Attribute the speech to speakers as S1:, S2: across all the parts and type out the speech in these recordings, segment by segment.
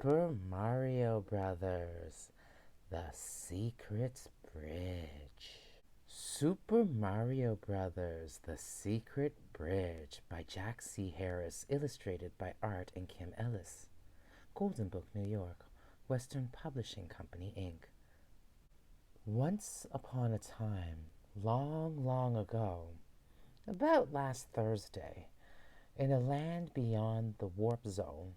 S1: Super Mario Brothers, The Secret Bridge. Super Mario Brothers, The Secret Bridge by Jack C. Harris, illustrated by Art and Kim Ellis. Golden Book, New York, Western Publishing Company, Inc. Once upon a time, long, long ago, about last Thursday, in a land beyond the warp zone,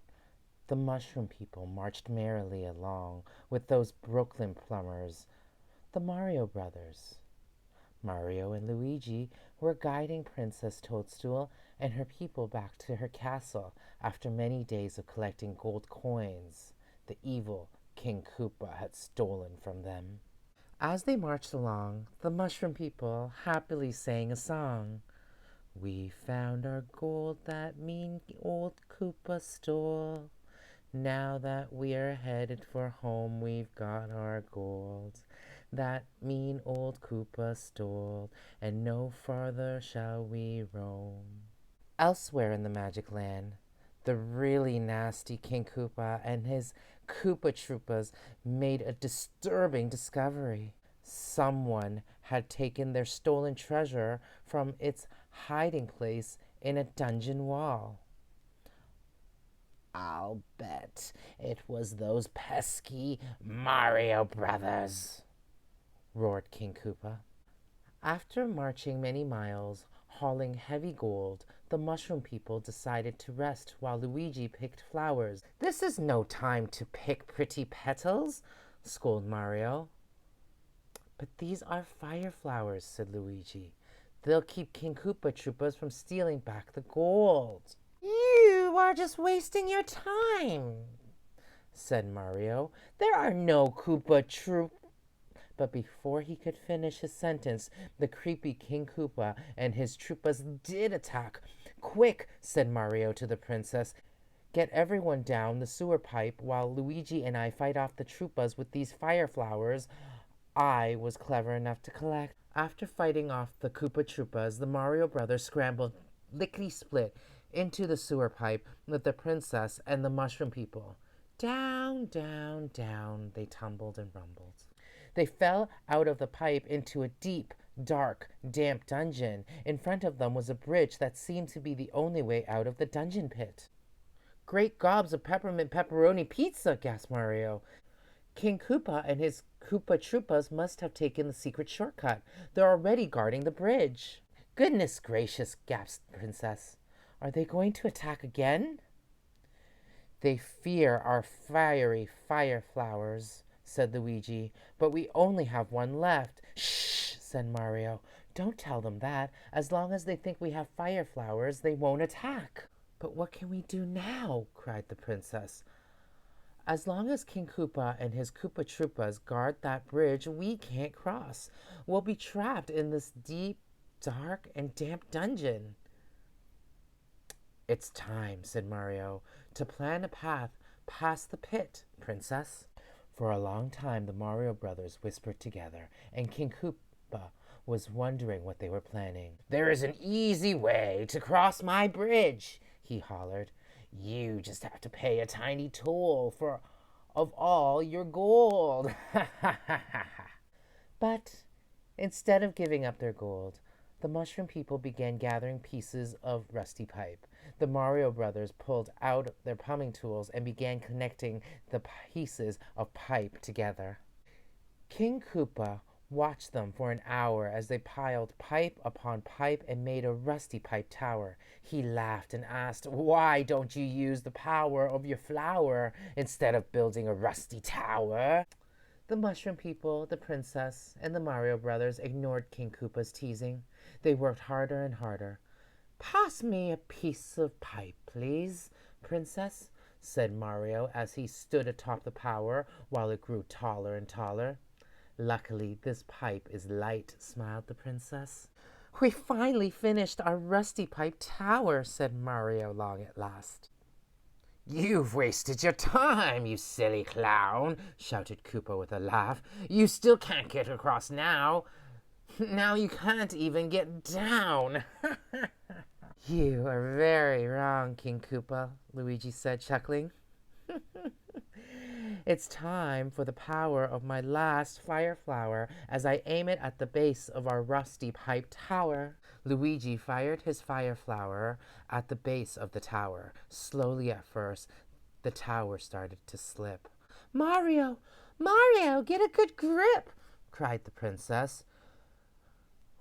S1: the mushroom people marched merrily along with those Brooklyn plumbers, the Mario Brothers. Mario and Luigi were guiding Princess Toadstool and her people back to her castle after many days of collecting gold coins the evil King Koopa had stolen from them. As they marched along, the mushroom people happily sang a song. We found our gold that mean old Koopa stole. Now that we're headed for home, we've got our gold that mean old Koopa stole, and no farther shall we roam. Elsewhere in the Magic Land, the really nasty King Koopa and his Koopa Troopas made a disturbing discovery. Someone had taken their stolen treasure from its hiding place in a dungeon wall. I'll bet it was those pesky Mario Brothers, roared King Koopa. After marching many miles, hauling heavy gold, the mushroom people decided to rest while Luigi picked flowers. This is no time to pick pretty petals, scolded Mario. But these are fire flowers, said Luigi. They'll keep King Koopa Troopas from stealing back the gold. You are just wasting your time, said Mario. There are no Koopa Troopas. But before he could finish his sentence, the creepy King Koopa and his Troopas did attack. Quick, said Mario to the princess. Get everyone down the sewer pipe while Luigi and I fight off the Troopas with these fire flowers I was clever enough to collect. After fighting off the Koopa Troopas, the Mario brothers scrambled lickety-split into the sewer pipe with the princess and the mushroom people. Down, down, down, they tumbled and rumbled. They fell out of the pipe into a deep, dark, damp dungeon. In front of them was a bridge that seemed to be the only way out of the dungeon pit. Great gobs of peppermint pepperoni pizza, gasped Mario. King Koopa and his Koopa Troopas must have taken the secret shortcut. They're already guarding the bridge. Goodness gracious, gasped the princess. Are they going to attack again? They fear our fiery fire flowers, said Luigi, but we only have one left. Shh, said Mario. Don't tell them that. As long as they think we have fire flowers, they won't attack. But what can we do now? Cried the princess. As long as King Koopa and his Koopa Troopas guard that bridge, we can't cross. We'll be trapped in this deep, dark, and damp dungeon. It's time, said Mario, to plan a path past the pit, princess. For a long time, the Mario brothers whispered together, and King Koopa was wondering what they were planning. There is an easy way to cross my bridge, he hollered. You just have to pay a tiny toll of all your gold. But instead of giving up their gold, the mushroom people began gathering pieces of rusty pipe. The Mario brothers pulled out their plumbing tools and began connecting the pieces of pipe together. King Koopa watched them for an hour as they piled pipe upon pipe and made a rusty pipe tower. He laughed and asked, Why don't you use the power of your flower instead of building a rusty tower? The mushroom people, the princess, and the Mario brothers ignored King Koopa's teasing. They worked harder and harder. Pass me a piece of pipe, please, princess, said Mario as he stood atop the tower while it grew taller and taller. Luckily, this pipe is light, smiled the princess. We finally finished our rusty pipe tower, said Mario long at last. You've wasted your time, you silly clown, shouted Koopa with a laugh. You still can't get across now. Now you can't even get down. You are very wrong, King Koopa, Luigi said, chuckling. It's time for the power of my last fire flower as I aim it at the base of our rusty pipe tower. Luigi fired his fire flower at the base of the tower. Slowly at first, the tower started to slip. Mario! Mario, get a good grip! Cried the princess.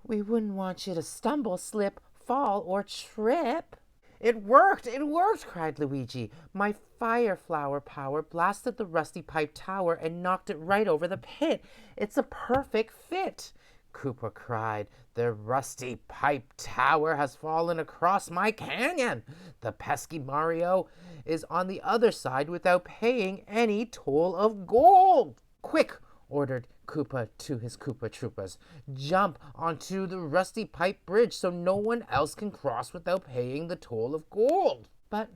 S1: We wouldn't want you to stumble, slip, fall, or trip. It worked! It worked! Cried Luigi. My fire flower power blasted the rusty pipe tower and knocked it right over the pit. It's a perfect fit! Koopa cried. The rusty pipe tower has fallen across my canyon. The pesky Mario is on the other side without paying any toll of gold. Quick! Ordered Koopa to his Koopa Troopas. Jump onto the rusty pipe bridge so no one else can cross without paying the toll of gold. But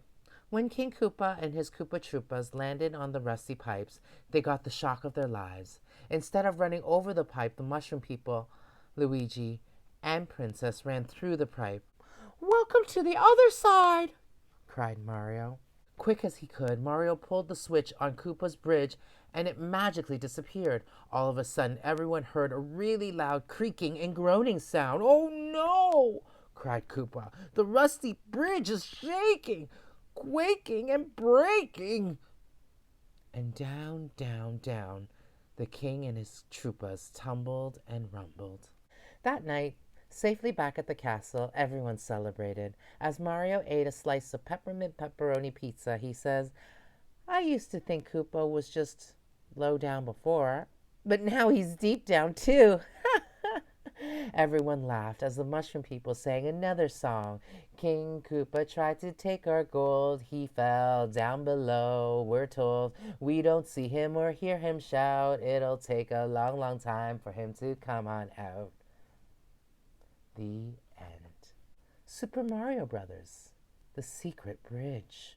S1: when King Koopa and his Koopa Troopas landed on the rusty pipes, they got the shock of their lives. Instead of running over the pipe, the mushroom people, Luigi, and Princess ran through the pipe. Welcome to the other side, cried Mario. Quick as he could, Mario pulled the switch on Koopa's bridge and it magically disappeared. All of a sudden, everyone heard a really loud creaking and groaning sound. Oh no! Cried Koopa. The rusty bridge is shaking, quaking, and breaking. And down, down, down, the king and his troopas tumbled and rumbled. That night, safely back at the castle, everyone celebrated. As Mario ate a slice of peppermint pepperoni pizza, he says, I used to think Koopa was just low down before, but now he's deep down too. Everyone laughed as the mushroom people sang another song. King Koopa tried to take our gold. He fell down below, we're told. We don't see him or hear him shout. It'll take a long, long time for him to come on out. The end. Super Mario Brothers, The Secret Bridge.